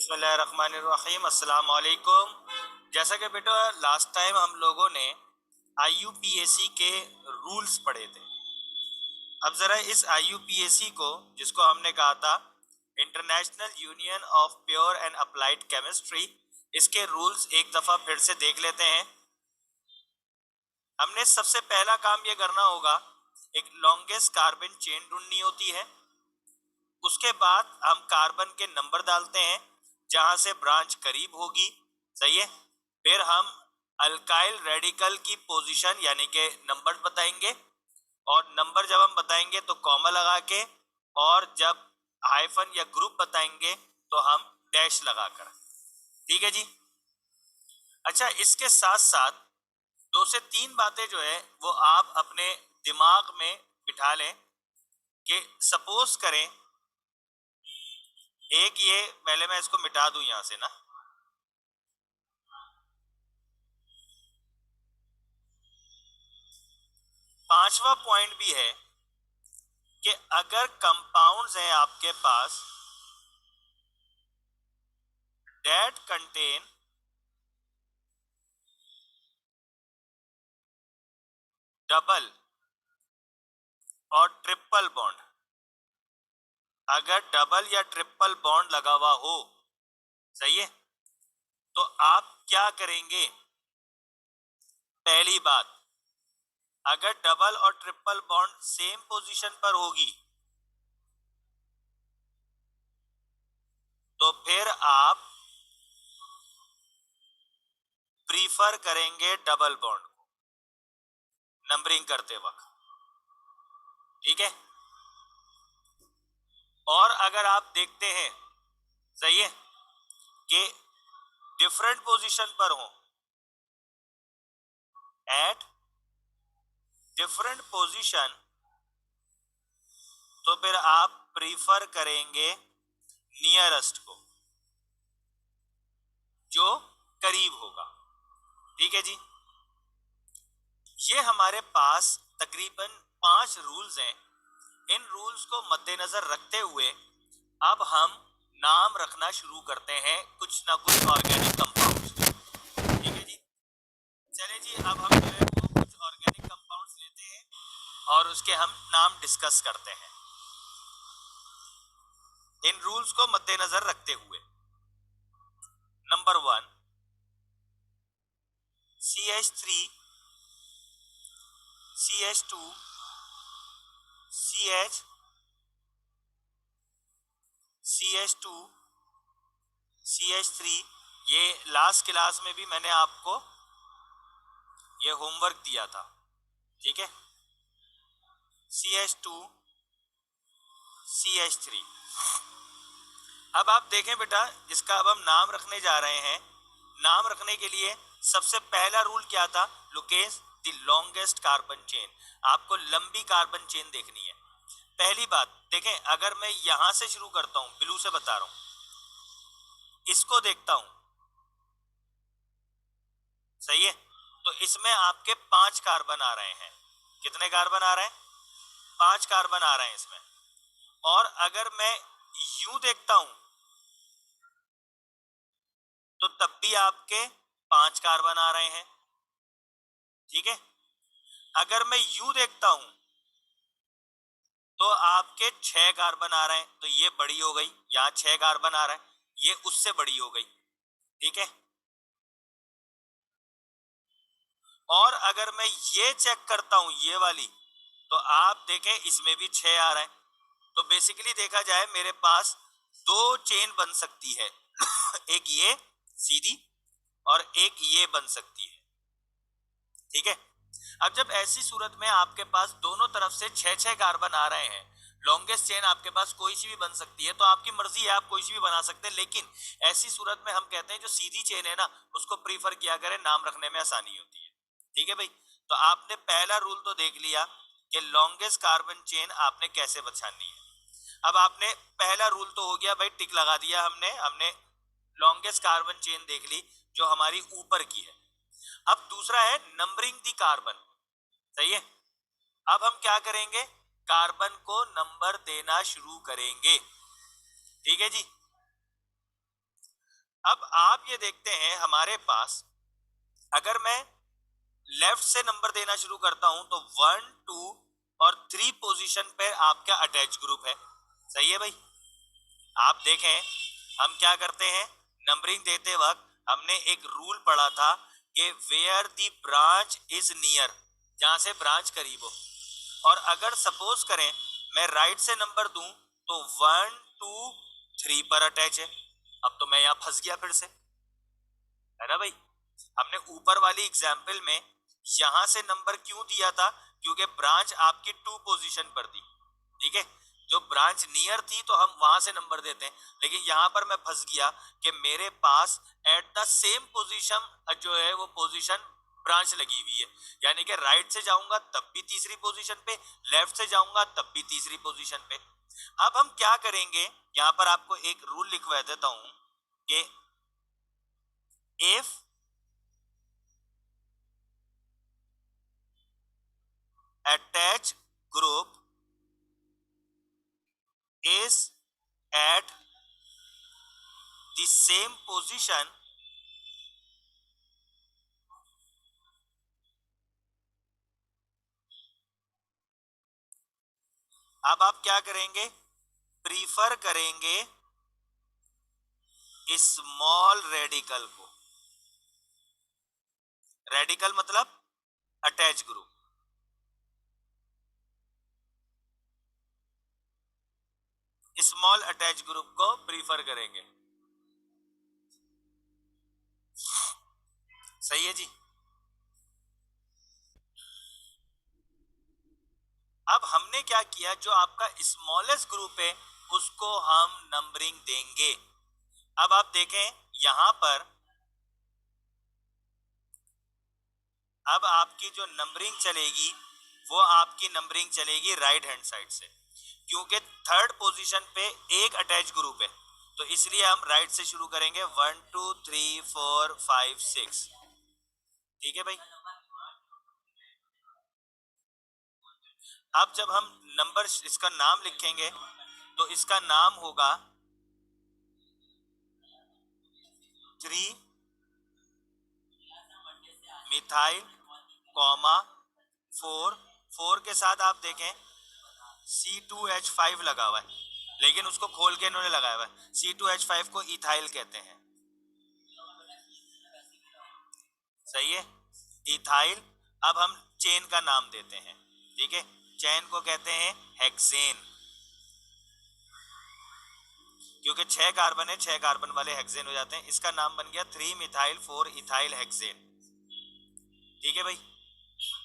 बिस्मिल्लाहिर्रहमानिर्रहीम, अस्सलाम वालेकुम। जैसा कि बेटा लास्ट टाइम हम लोगों ने आईयूपीएसी के रूल्स पढ़े थे। अब जरा इस आईयूपीएसी को, जिसको हमने कहा था international union of pure and applied chemistry, इसके रूल्स एक दफा फिर से देख लेते हैं। हमने सबसे पहला काम ये करना होगा, एक लॉन्गेस्ट कार्बन चेन ढूंढनी होती है। उसके बाद हम कार्बन के नंबर डालते हैं जहां से ब्रांच करीब होगी, सही है। फिर हम अल्काइल रेडिकल की पोजीशन यानी कि नंबर बताएंगे, और नंबर जब हम बताएंगे तो कॉमा लगा के, और जब हाइफन या ग्रुप बताएंगे तो हम डैश लगाकर। ठीक है जी। अच्छा, इसके साथ साथ दो से तीन बातें जो है वो आप अपने दिमाग में बिठा लें कि सपोज करें, एक ये पहले मैं इसको मिटा दूं यहां से ना। पांचवा पॉइंट भी है कि अगर कंपाउंड्स हैं आपके पास that contain डबल और ट्रिपल बॉन्ड, अगर डबल या ट्रिपल बॉन्ड लगा हुआ हो, सही है, तो आप क्या करेंगे। पहली बात, अगर डबल और ट्रिपल बॉन्ड सेम पोजीशन पर होगी तो फिर आप प्रीफर करेंगे डबल बॉन्ड को नंबरिंग करते वक्त। ठीक है। और अगर आप देखते हैं, सही है, कि डिफरेंट पोजीशन पर हो, एट डिफरेंट पोजीशन, तो फिर आप प्रीफर करेंगे नियरेस्ट को, जो करीब होगा। ठीक है जी। ये हमारे पास तकरीबन 5 रूल्स हैं। इन रूल्स को मद्देनजर रखते हुए अब हम नाम रखना शुरू करते हैं कुछ ना कुछ ऑर्गेनिक कंपाउंड्स। ठीक है जी। चले जी, अब हम जो है वो कुछ ऑर्गेनिक कंपाउंड्स लेते हैं और उसके हम नाम डिस्कस करते हैं इन रूल्स को मद्देनजर रखते हुए। Number 1, CH3, CH2, CH, CH2, CH3। ये लास्ट क्लास में भी मैंने आपको ये होमवर्क दिया था। ठीक है। CH2, CH3। अब आप देखें बेटा, इसका अब हम नाम रखने जा रहे हैं। नाम रखने के लिए सबसे पहला रूल क्या था, locate the longest carbon chain. आपको लंबी कार्बन चेन देखनी है। पहली बात देखें, अगर मैं यहां से शुरू करता हूं, ब्लू से बता रहा हूं, इसको देखता हूं, सही है, तो इसमें आपके 5 कार्बन आ रहे हैं। कितने कार्बन आ रहे हैं? 5 कार्बन आ रहे हैं इसमें। और अगर मैं यूं देखता हूं तो तब भी आपके 5 कार्बन आ रहे हैं। ठीक है। अगर मैं यूं देखता हूं तो आपके 6 कार्बन आ रहे हैं, तो ये बड़ी हो गई। यहां 6 कार्बन आ रहा है, ये उससे बड़ी हो गई। ठीक है। और अगर मैं ये चेक करता हूं, ये वाली, तो आप देखें इसमें भी 6 आ रहा है। तो बेसिकली देखा जाए मेरे पास 2 चेन बन सकती है एक ये सीधी और एक ये बन सकती है। ठीक है। अब जब ऐसी सूरत में आपके पास दोनों तरफ से 6-6 कार्बन आ रहे हैं, लॉन्गेस्ट चेन आपके पास कोई सी भी बन सकती है, तो आपकी मर्जी है, आप कोई सी भी बना सकते हैं। लेकिन ऐसी सूरत में हम कहते हैं जो सीधी चेन है ना, उसको प्रीफर किया करें, नाम रखने में आसानी होती है। ठीक है भाई। तो आपने पहला रूल तो देख लिया कि लॉन्गेस्ट कार्बन चेन आपने कैसे बचानी है। अब आपने पहला रूल तो हो गया भाई, टिक लगा दिया हमने हमने लॉन्गेस्ट कार्बन चेन देख ली जो हमारी ऊपर की है। अब दूसरा है नंबरिंग दी कार्बन, सही है। अब हम क्या करेंगे, कार्बन को नंबर देना शुरू करेंगे। ठीक है जी। अब आप ये देखते हैं हमारे पास, अगर मैं लेफ्ट से नंबर देना शुरू करता हूं तो 1, 2 और 3 पोजीशन पे आपका अटैच ग्रुप है। सही है भाई। आप देखें हम क्या करते हैं, नंबरिंग देते वक्त हमने एक रूल पढ़ा था कि where the branch is near, जहां से ब्रांच करीब हो। और अगर सपोज करें मैं राइट से नंबर दूं तो 1, 2, 3 पर अटैच है। अब तो मैं यहां फंस गया फिर से, है ना भाई। हमने ऊपर वाली एग्जाम्पल में यहां से नंबर क्यों दिया था, क्योंकि ब्रांच आपकी 2 पोजीशन पर थी। ठीक है, जो ब्रांच नियर थी तो हम वहां से नंबर देते हैं, लेकिन यहां पर मैं फंस गया कि मेरे पास एट द सेम पोजीशन जो है वो पोजीशन ब्रांच लगी हुई है। यानी कि राइट से जाऊंगा तब भी तीसरी पोजीशन पे, लेफ्ट से जाऊंगा तब भी तीसरी पोजीशन पे। अब हम क्या करेंगे, यहां पर आपको एक रूल लिखवा देता हूं कि if attached group is at the same position, अब आप क्या करेंगे, प्रीफर करेंगे स्मॉल रेडिकल को। रेडिकल मतलब attach group. Small attach group को प्रीफर करेंगे। सही है जी। अब हमने क्या किया, जो आपका स्मॉलेस्ट ग्रुप है उसको हम नंबरिंग देंगे। अब आप देखें यहां पर, अब आपकी जो नंबरिंग चलेगी वो आपकी नंबरिंग चलेगी राइट हैंड साइड से, क्योंकि थर्ड पोजीशन पे एक अटैच ग्रुप है, तो इसलिए हम राइट से शुरू करेंगे 1, 2, 3, 4, 5, 6। ठीक है भाई। अब जब हम नंबर इसका नाम लिखेंगे तो इसका नाम होगा 3 मिथाइल कॉमा 4। के साथ आप देखें C2H5 लगा हुआ है, लेकिन उसको खोल के इन्होंने लगाया हुआ है। C2H5 को इथाइल कहते हैं। सही है, इथाइल। अब हम चेन का नाम देते हैं। ठीक है, चेन को कहते हैं हेक्सेन, क्योंकि 6 कार्बन है, 6 कार्बन वाले हेक्सेन हो जाते हैं। इसका नाम बन गया 3 मिथाइल 4 इथाइल हेक्सेन। ठीक है भाई।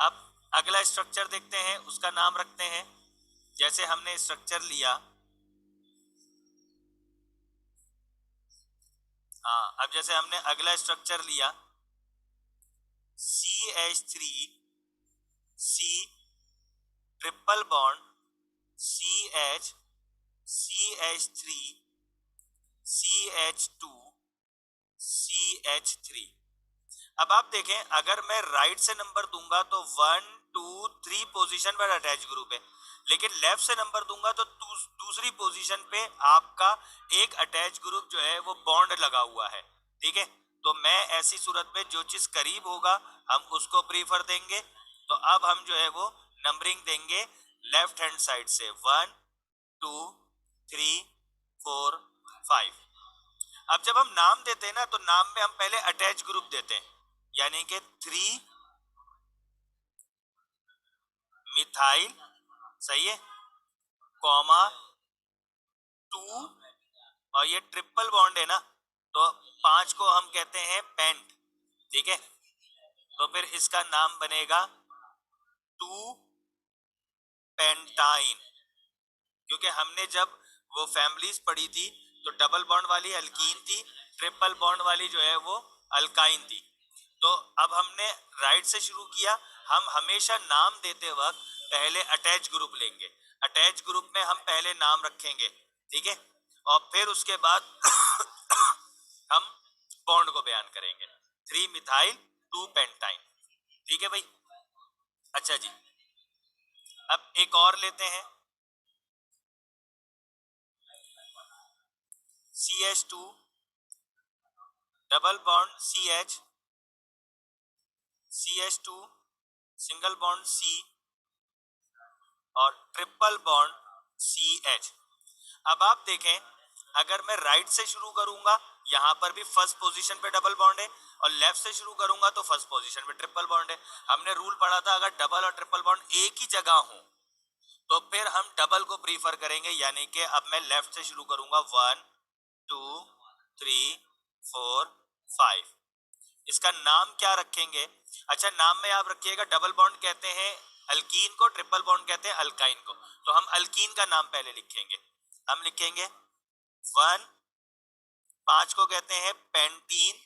अब अगला स्ट्रक्चर देखते हैं, उसका नाम रखते हैं, जैसे हमने स्ट्रक्चर लिया। हाँ, अब जैसे हमने अगला स्ट्रक्चर लिया CH3C triple bond CH, CH3 अब आप देखें अगर मैं राइट से नंबर दूंगा तो 1, 2, 3 पोजीशन पर अटैच ग्रुप है, लेकिन लेफ्ट से नंबर दूंगा तो दूसरी पोजीशन पे आपका एक अटैच ग्रुप जो है वो बॉन्ड लगा हुआ है। ठीक है, तो मैं ऐसी सूरत में जो चीज करीब होगा हम उसको प्रीफर देंगे। तो अब हम जो है वो नंबरिंग देंगे लेफ्ट हैंड साइड से 1, 2, 3, 4, 5। अब जब हम नाम देते हैं ना तो नाम में हम पहले अटैच ग्रुप देते हैं, यानी कि 3 मिथाइल, सही है, कॉमा 2, और ये ट्रिपल बॉन्ड है ना, तो 5 को हम कहते हैं पेंट। ठीक है, तो फिर इसका नाम बनेगा 2 पेंटाइन, क्योंकि हमने जब वो फैमिलीज पढ़ी थी तो डबल बॉन्ड वाली अल्कीन थी, ट्रिपल बॉन्ड वाली जो है वो अल्काइन थी। तो अब हमने राइट से शुरू किया, हम हमेशा नाम देते वक्त पहले अटैच ग्रुप लेंगे, अटैच ग्रुप में हम पहले नाम रखेंगे। ठीक है, और फिर उसके बाद हम बॉन्ड को बयान करेंगे 3 मिथाइल 2 पेंटाइन। ठीक है भाई। अच्छा जी, अब एक और लेते हैं CH2 double bond CH, CH2, single bond C और ट्रिपल बॉन्ड CH। अब आप देखें, अगर मैं राइट से शुरू करूंगा, यहां पर भी फर्स्ट पोजीशन पे डबल बॉन्ड है, और लेफ्ट से शुरू करूंगा तो फर्स्ट पोजीशन पे ट्रिपल बॉन्ड है। हमने रूल पढ़ा था, अगर डबल और ट्रिपल बॉन्ड एक ही जगह हो तो फिर हम डबल को प्रीफर करेंगे, यानी कि अब मैं लेफ्ट से शुरू करूंगा, 1 2 3 4 5। इसका नाम क्या रखेंगे? अच्छा, नाम में आप रखिएगा, डबल बॉन्ड कहते हैं अल्कीन को, ट्रिपल बॉन्ड कहते हैं अल्काइन को। तो हम अल्कीन का नाम पहले लिखेंगे। हम लिखेंगे 1, 5 को कहते हैं पेंटीन,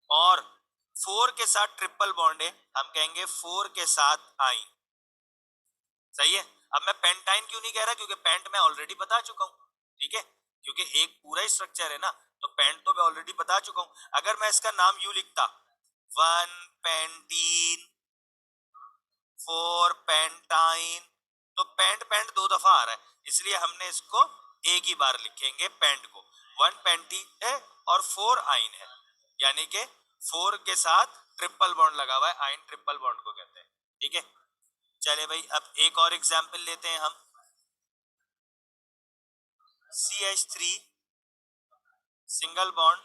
और 4 के साथ ट्रिपल बॉन्ड है, हम कहेंगे 4 के साथ आइन। सही है। अब मैं पेंटाइन क्यों नहीं कह रहा, क्योंकि पेंट मैं ऑलरेडी बता चुका हूं, ठीक है, क्योंकि एक पूरा स्ट्रक्चर है ना, तो पेंट तो मैं ऑलरेडी बता चुका हूं। अगर मैं इसका नाम यूं लिखता, 1 पेंटीन, 4 पेंटाइन, तो पेंट पेंट दो दफा आ रहा है, इसलिए हमने इसको एक ही बार लिखेंगे पेंट को। 1 पेंटी है और 4 आइन है, यानी कि 4 के साथ ट्रिपल बॉन्ड लगा हुआ है, आइन ट्रिपल बॉन्ड को कहते हैं, ठीक है। चले भाई, अब एक और एग्जाम्पल लेते हैं हम। CH3, single bond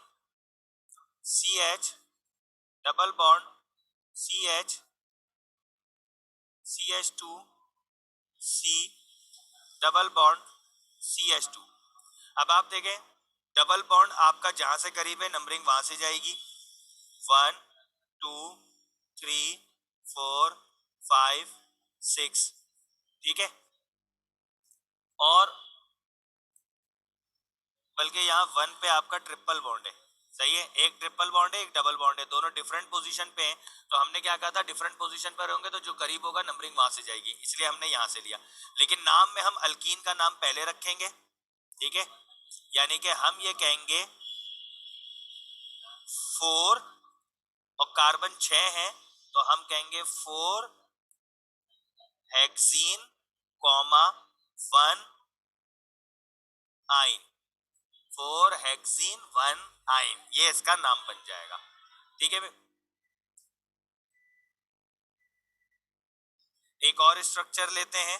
CH, double bond CH, CH2 C, double bond CH2। अब आप देखें, डबल बॉन्ड आपका जहां से करीब है नंबरिंग वहां से जाएगी, 1 2 3 4 5 6, ठीक है। और बल्कि यहाँ 1 पे आपका ट्रिपल बॉन्ड है, सही है, एक ट्रिपल बॉन्ड है, एक डबल बॉन्ड है, दोनों डिफरेंट पोजीशन पे हैं। तो हमने क्या कहा था, डिफरेंट पोजीशन पर होंगे तो जो करीब होगा नंबरिंग वहां से जाएगी, इसलिए हमने यहाँ से लिया। लेकिन नाम में हम अल्कीन का नाम पहले रखेंगे, ठीक है, यानी कि हम ये कहेंगे 4, और कार्बन 6 है, तो हम कहेंगे 4 हेक्सीन, 1 आइन, 4 हेक्सीन 1 आइन, ये इसका नाम बन जाएगा, ठीक है। एक और स्ट्रक्चर लेते हैं,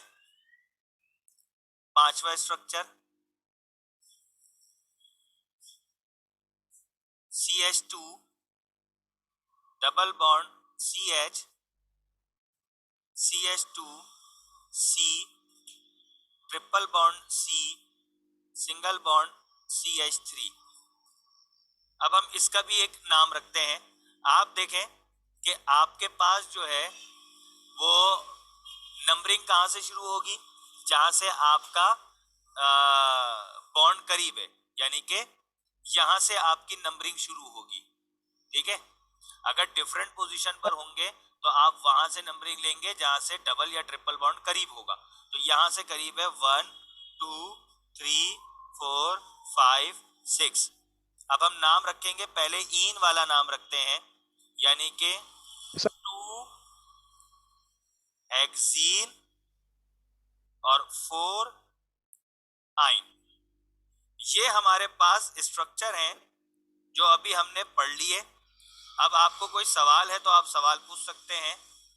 पांचवा structure CH2, double bond CH, CH2 C, triple bond C, single bond CH3। अब हम इसका भी एक नाम रखते हैं। आप देखें कि आपके पास जो है वो नंबरिंग कहां से शुरू होगी, जहां से आपका बॉन्ड करीब है, यानी कि यहां से आपकी नंबरिंग शुरू होगी, ठीक है। अगर डिफरेंट पोजीशन पर होंगे तो आप वहां से नंबरिंग लेंगे जहां से डबल या ट्रिपल बॉन्ड करीब होगा। तो यहां से करीब है 1 2 3 4 5 6। अब हम नाम रखेंगे, पहले इन वाला नाम रखते हैं, यानी कि 2 हेक्सीन और 4 आइन। ये हमारे पास स्ट्रक्चर हैं जो अभी हमने पढ़ लिए। अब आपको कोई सवाल है तो आप सवाल पूछ सकते हैं।